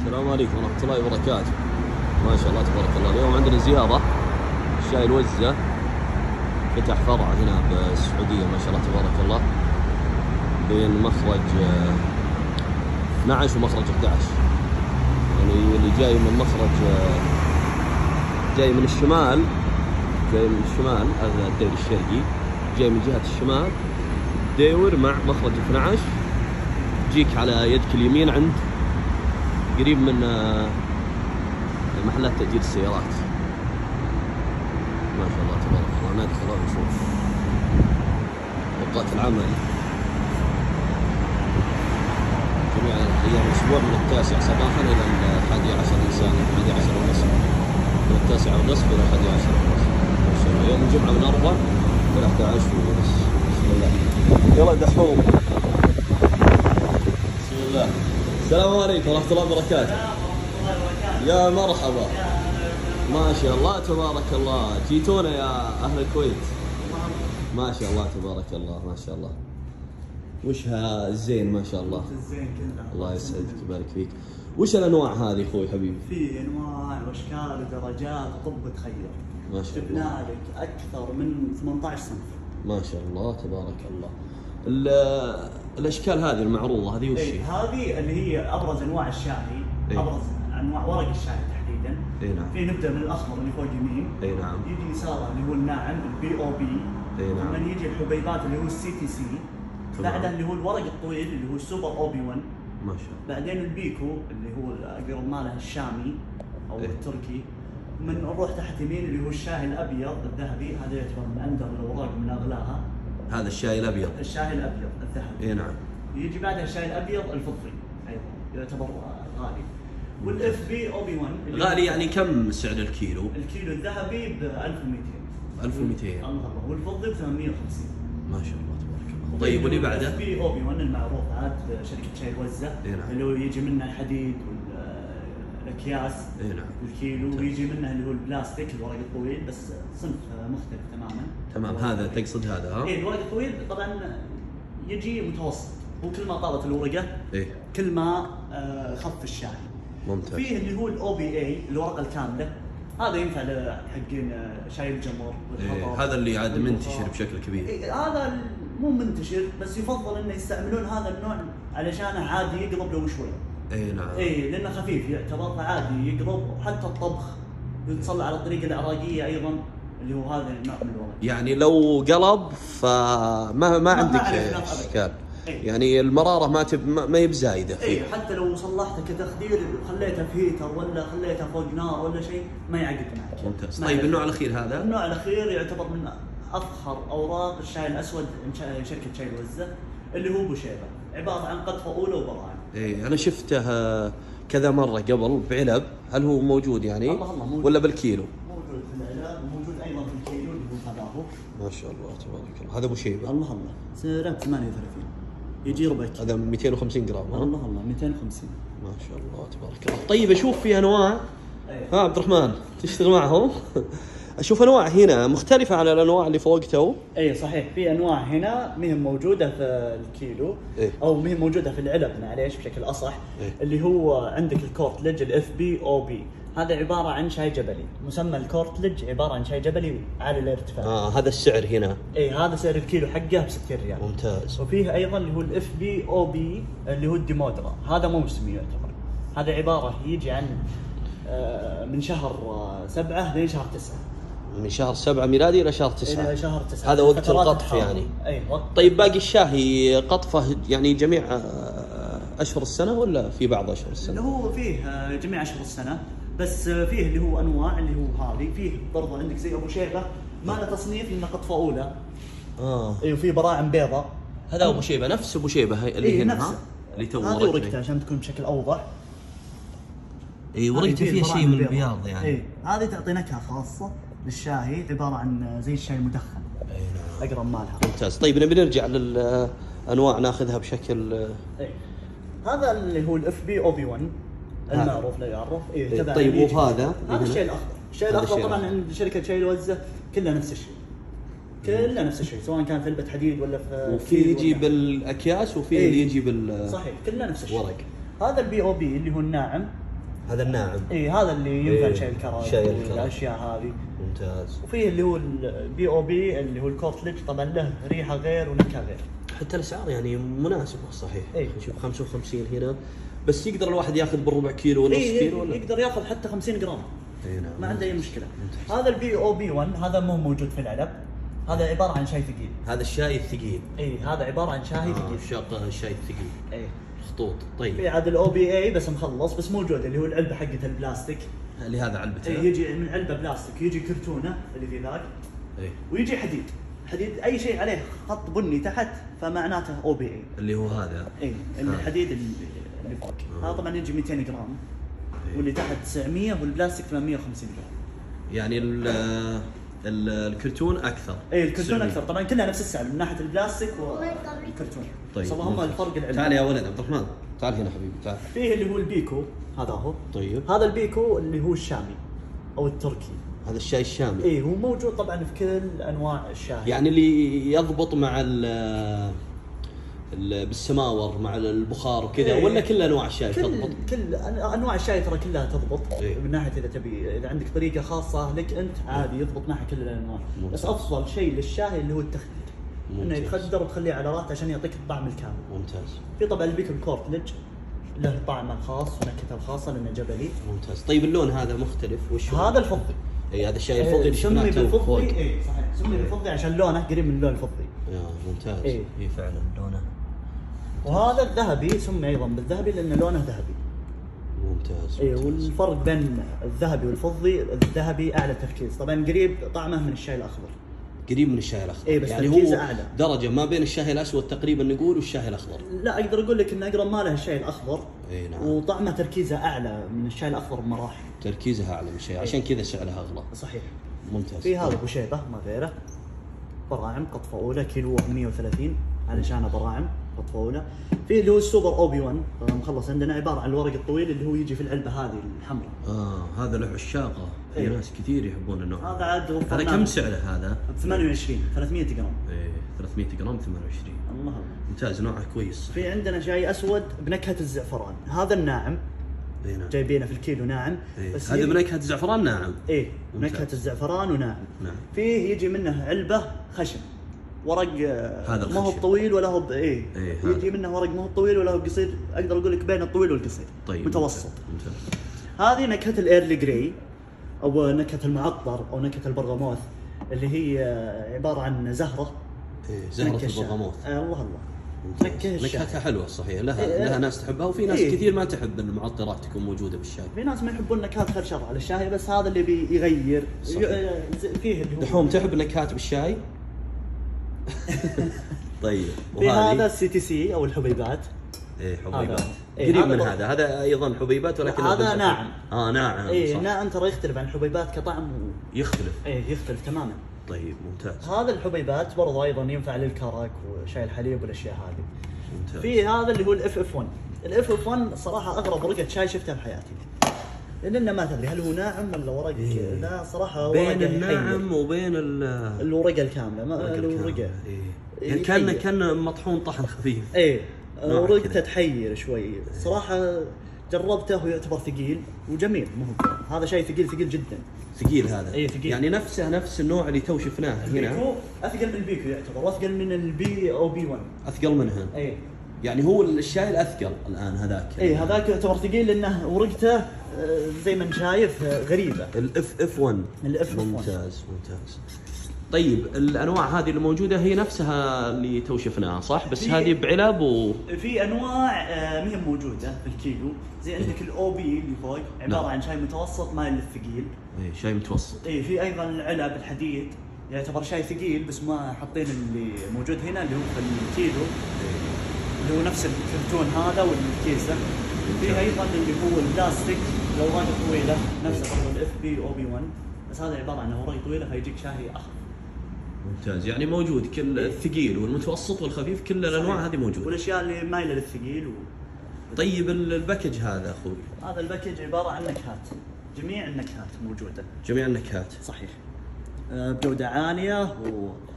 السلام عليكم ورحمة الله وبركاته. ما شاء الله تبارك الله، اليوم عندنا زيارة شاي الوزة، فتح فرع هنا بالسعودية ما شاء الله تبارك الله بين مخرج 12 ومخرج 11. يعني اللي جاي من مخرج جاي من الشمال، هذا الدير الشرقي، جاي من جهة الشمال ديور مع مخرج 12، تجيك على يدك اليمين عند قريب من محلات تأجير السيارات. ما شاء الله تبارك الله. ندخل ونشوف أوقات العمل جميع أيام الأسبوع من 9 صباحا إلى 11 مساء، 11 ونصف، من 9 ونصف إلى 11 ونصف. ما شاء الله. يوم الجمعة من 4 إلى 11 ونصف. بسم الله. يلا دحوم. بسم الله. السلام عليكم ورحمة الله وبركاته. يا مرحبا. ما شاء الله تبارك الله، جيتونا يا أهل الكويت. ما شاء الله تبارك الله، ما شاء الله. وش الزين ما شاء الله. الزين كله. الله يسعدك ويبارك فيك. وش الأنواع هذه أخوي حبيبي؟ في أنواع وأشكال ودرجات وطب تخير. ما شاء الله. جبنا لك أكثر من 18 صنف. ما شاء الله تبارك الله. الأشكال هذه المعروضة هذه وش هي؟ هذه اللي هي أبرز أنواع الشاهي، أبرز أنواع ورق الشاهي تحديدا. اي نعم. في نبدأ من الأخضر اللي فوق يمين. اي نعم. يجي يساره اللي هو الناعم البي او بي. اي نعم. ثم يجي الحبيبات اللي هو السي تي سي. بعدها اللي هو الورق الطويل اللي هو السوبر او بي 1. ما شاء الله. بعدين البيكو اللي هو اقرب ماله الشامي او التركي. من نروح تحت يمين اللي هو الشاهي الابيض الذهبي، هذا يعتبر من اندر الاوراق من اغلاها. هذا الشاي الابيض. الشاهي الابيض الذهبي. اي نعم. يجي بعدها الشاي الابيض الفضي ايضا يعتبر غالي. والاف بي او بي 1 غالي يعني كم سعر الكيلو؟ الكيلو الذهبي ب 1200. 1200. الله، والفضي ب 850. ما شاء الله تبارك الله. طيب واللي بعده؟ في او بي 1 المعروف عاد شركه شاي الوزه. نعم. اللي هو يجي منه الحديد والاكياس. نعم. الكيلو، ويجي منه اللي هو البلاستيك الورق الطويل بس صنف مختلف تماما. تمام. هذا تقصد هذا ها؟ اي الورق الطويل طبعا يجي متوسط، وكل ما طالت الورقه ايه كل ما خف الشاي. ممتاز. فيه اللي هو الاو بي اي الورقه الكامله، هذا ينفع لحقين شاي الجمر والحطب. هذا اللي عاد منتشر بشكل كبير. هذا مو منتشر، بس يفضل انه يستعملون هذا النوع علشانه عادي يقرب له شوي. اي نعم. اي لانه خفيف يعتبر عادي يقرب، حتى الطبخ يتصل على الطريقه العراقيه ايضا اللي هو هذا النوع من الورق. يعني لو قلب فما عندك اشكال. يعني المراره ما هي بزايده فيه. اي حتى لو صلحته كتخدير خليته في هيتر ولا خليته فوق نار ولا شيء ما يعقد معك. ممتاز. طيب النوع الاخير هذا؟ النوع الاخير يعتبر من افخر اوراق الشاي الاسود من شركه شاي الوزه، اللي هو بوشيبه، عباره عن قطفه اولى وبراعم. اي انا شفته كذا مره قبل بعلب. هل هو موجود يعني؟ الله موجود. ولا بالكيلو؟ موجود في العلب وموجود ايضا في الكيلو اللي هو خذاه. ما شاء الله تبارك الله. هذا ابو شيبه. الله سعره 38، يجي ربع كيلو. هذا 250 جرام. الله 250. ما شاء الله تبارك الله. طيب اشوف في انواع. ها عبد الرحمن تشتغل معهم؟ اشوف انواع هنا مختلفه عن الانواع اللي فوق تو. اي صحيح، في انواع هنا ما هي موجوده في الكيلو. إيه؟ او ما هي موجوده في العلب معليش بشكل اصح. إيه؟ اللي هو عندك الكورتلج الاف بي او بي، هذا عباره عن شاي جبلي. مسمى الكورتلج عباره عن شاي جبلي عالي الارتفاع. هذا السعر هنا. اي هذا سعر الكيلو حقه ب 60 ريال. ممتاز. وفيه ايضا اللي هو الاف بي او بي اللي هو الديمودرا، هذا موسمي يعتبر. هذا عباره يجي عن من شهر 7 لين شهر 9. من شهر 7 ميلادي الى شهر 9. الى شهر 9 هذا وقت القطف يعني. اي وقت. طيب باقي الشاهي قطفه يعني جميع اشهر السنه ولا في بعض اشهر السنه؟ اللي هو فيه جميع اشهر السنه، بس فيه اللي هو انواع اللي هو هذه. فيه برضه عندك زي ابو شيبه ما له تصنيف لانه قطفه اولى. اي وفي براعم بيضاء. هذا ابو شيبه نفس ابو شيبه اللي هنا نفسه. اللي تو هذه ورقته عشان تكون بشكل اوضح. اي ورقته فيها شيء من البياض يعني. اي هذه تعطي نكهه خاصه للشاهي، عباره عن زي الشاي المدخن. اي نعم. اقرب مالها. ممتاز. طيب نبي نرجع للانواع ناخذها بشكل. اي هذا اللي هو الاف بي او بي 1 المعروف لا يعرف. طيب وهذا؟ هذا الشاي الاخضر. الشاي الاخضر طبعا عند شركه شاي الوزه كلها نفس الشيء. كلها نفس الشيء سواء كان في علبه حديد ولا في. وفي يجي بالاكياس وفي اللي يجي صحيح كلها نفس الشيء. ورق. هذا البي او بي اللي هو الناعم هذا الناعم. اي هذا اللي ينفع شاي الكرك والاشياء هذه. ممتاز. وفيه اللي هو البي او بي اللي هو الكورتلج، طبعا له ريحه غير ونكهه غير. حتى الاسعار يعني مناسبه صحيح. اي نشوف 55 هنا، بس يقدر الواحد ياخذ بالربع كيلو ونص كيلو ولا؟ يقدر ياخذ حتى 50 جرام. اي نعم. ما عنده اي مشكله. هذا البي او بي 1 هذا مو موجود في العلب، هذا عباره عن شاي ثقيل. هذا الشاي الثقيل. اي هذا عباره عن شاي ثقيل. شاقه الشاي الثقيل. اي خطوط. طيب في عاد الاو بي اي بس مخلص، بس موجود اللي هو العلبه حقته البلاستيك. اللي هذا علبته. اي يجي من علبه بلاستيك، يجي كرتونه اللي في ذاك. اي ويجي حديد اي شيء عليه خط بني تحت فمعناته او بي اي. اللي هو هذا. اي الحديد اللي فوق. هذا طبعا يجي 200 جرام. واللي تحت 900 والبلاستيك 850 جرام. يعني الكرتون اكثر. اي الكرتون اكثر، طبعا كلها نفس السعر من ناحيه البلاستيك والكرتون. طيب اللهم الفرق العلمي. تعال يا ولد عبد الرحمن، تعال هنا حبيبي تعال. فيه اللي هو البيكو، هذا هو. طيب هذا البيكو اللي هو الشامي او التركي. هذا الشاي الشامي. اي هو موجود طبعا في كل انواع الشاي. يعني اللي يضبط مع بالسماور مع البخار وكذا. إيه. ولا كل انواع الشاي تضبط؟ كل انواع الشاي ترى كلها تضبط. إيه. من ناحيه اذا عندك طريقه خاصه لك انت عادي يضبط معها كل الانواع. بس افضل شيء للشاي اللي هو التخدير، انه يتخدر وتخليه على رات عشان يعطيك الطعم الكامل. ممتاز. في طبعا البيكو الكورتلج له طعمه الخاص ونكهته الخاصه لانه جبلي. ممتاز. طيب اللون هذا مختلف وش هو؟ هذا الفضي. اي هذا الشاي الفضي اللي سمي بالفضي. اي صحيح سمي بالفضي عشان لونه قريب من اللون الفضي. ممتاز. اي فعلا لونه. وهذا الذهبي سمي ايضا بالذهبي لان لونه ذهبي. ممتاز. اي والفرق بين الذهبي والفضي، الذهبي اعلى تركيز، طبعا قريب طعمه من الشاي الاخضر. قريب من الشاي الاخضر. اي بس يعني تركيزه هو اعلى. درجه ما بين الشاي الاسود تقريبا نقول والشاي الاخضر. لا اقدر اقول لك ان اقرب ما له الشاي الاخضر. اي نعم. وطعمه تركيزه اعلى من الشاي الاخضر بمراحل. تركيزها اعلى من الشاي عشان كذا سعرها اغلى. صحيح. ممتاز. في هذا ابو شيبه ما غيره، براعم قطفه اولى كيلو 130 علشان براعم قطفه اولى. في اللي هو السوبر او بي 1 مخلص عندنا، عباره عن الورق الطويل اللي هو يجي في العلبه هذه الحمراء. هذا له عشاقه، في ناس كثير يحبون النوع هذا. عاد هذا كم سعره هذا؟ 28 300 جرام. 300 جرام 28. الله. ممتاز، نوعه كويس. في عندنا شاي اسود بنكهه الزعفران، هذا الناعم. نعم. جايبينه في الكيلو ناعم. بس هذا بنكهه الزعفران ناعم. نكهه الزعفران وناعم. نعم. فيه يجي منه علبه خشن، ورق ما هو طويل ولا هو يجي منه ورق ما هو طويل ولا هو قصير، اقدر اقول لك بين الطويل والقصير. طيب. متوسط. ممتاز. هذه نكهه الايرلي جراي او نكهه المعطر او نكهه البرغموث، اللي هي عباره عن زهره. زهره البرغموث. الله. نكهتها حلوه صحيح، لها ناس تحبها وفي ناس كثير ما تحب المعطرات تكون موجوده بالشاي. في ناس ما يحبون نكهات خير شر على الشاي، بس هذا اللي بيغير فيه اللي هو دحوم تحب نكهات بالشاي. طيب. في هذا السي تي سي او الحبيبات. حبيبات قريب من هذا ايضا حبيبات ولكن هذا ناعم. ناعم. ناعم ترى يختلف عن الحبيبات كطعم. يختلف. يختلف تماما. طيب ممتاز. هذا الحبيبات برضه ايضا ينفع للكرك وشاي الحليب والاشياء هذه. ممتاز. في هذا اللي هو الاف اف 1. الاف اف 1 صراحه اغرب ورقه شاي شفتها بحياتي، لان ما تدري هل هو ناعم ولا ورق. لا صراحه بين الناعم وبين الورقه الكامله. الورقه يعني كان مطحون طحن خفيف. ورقته تحير شوي صراحه. جربته ويعتبر ثقيل وجميل. هذا شيء ثقيل جدا. ثقيل هذا. ثقيل. يعني نفس النوع اللي تو شفناه هنا. اثقل من البيكو يعتبر، واثقل من البي او بي 1. اثقل منها. يعني هو الشاي الاثقل الان هذاك. هذاك يعتبر ثقيل لانه ورقته زي ما انت شايف غريبه. الاف اف 1. ممتاز. طيب الانواع هذه اللي موجوده هي نفسها اللي تو شفناها صح؟ بس هذه بعلب في انواع ما هي موجوده في الكيلو. زي عندك الاو بي اللي فوق عباره عن شاي متوسط مايل للثقيل. شاي متوسط. في ايضا العلب الحديد يعتبر شاي ثقيل، بس ما حاطين اللي موجود هنا اللي هو في الكيلو. اللي هو نفس الكرتون هذا والكيسه. في ايضا اللي هو البلاستيك الاوراق الطويله نفسه برضه الاف بي او بي 1، بس هذا عباره عن اوراق طويله فيجيك شاي اخضر. ممتاز. يعني موجود كل الثقيل والمتوسط والخفيف، كل الانواع هذه موجوده. والاشياء اللي مايله للثقيل طيب الباكج هذا اخوي؟ هذا الباكج عباره عن نكهات، جميع النكهات موجوده. جميع النكهات. صحيح. بجوده عاليه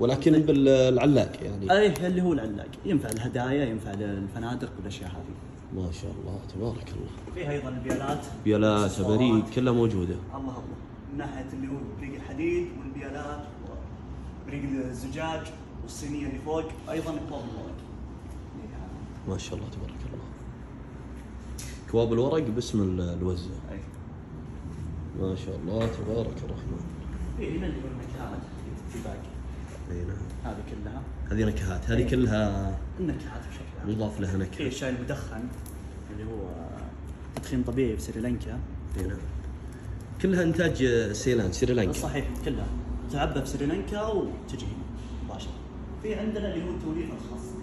ولكن بالعلاق يعني. اللي هو العلاق، ينفع الهدايا، ينفع للفنادق والاشياء هذه. ما شاء الله تبارك الله. فيها ايضا البيالات، بيالات بريق كلها موجوده. الله الله، من ناحيه اللي هو بريق الحديد والبيالات وبريق الزجاج والصينيه اللي فوق، ايضا اكواب الورق. ما شاء الله تبارك الله. اكواب الورق باسم الوزه. اي ما شاء الله تبارك الرحمن. في هنا اللي هو النكهات في باقي. اي نعم. هذه كلها. هذه نكهات، هذه كلها النكهات بشكل عام. يضاف لها في نكهه. الشاي المدخن اللي هو تدخين طبيعي في سريلانكا. اي نعم. كلها انتاج سيلان سريلانكا. صحيح، كلها تعبى في سريلانكا وتجي مباشره. في عندنا اللي هو التوليفه الخاصه.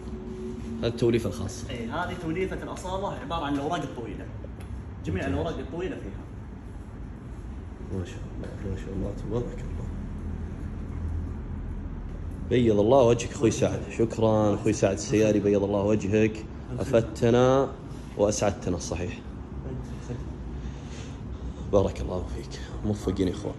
هذا التوليفه الخاصه. اي هذه توليفه الاصاله، عباره عن الاوراق الطويله. جميع الاوراق الطويله فيها. ما شاء الله ما شاء الله تبارك الله. بيض الله وجهك اخوي سعد. شكرا اخوي سعد السياري، بيض الله وجهك، افدتنا واسعدتنا الصحيح. بارك الله فيك، موفقين يا اخوان.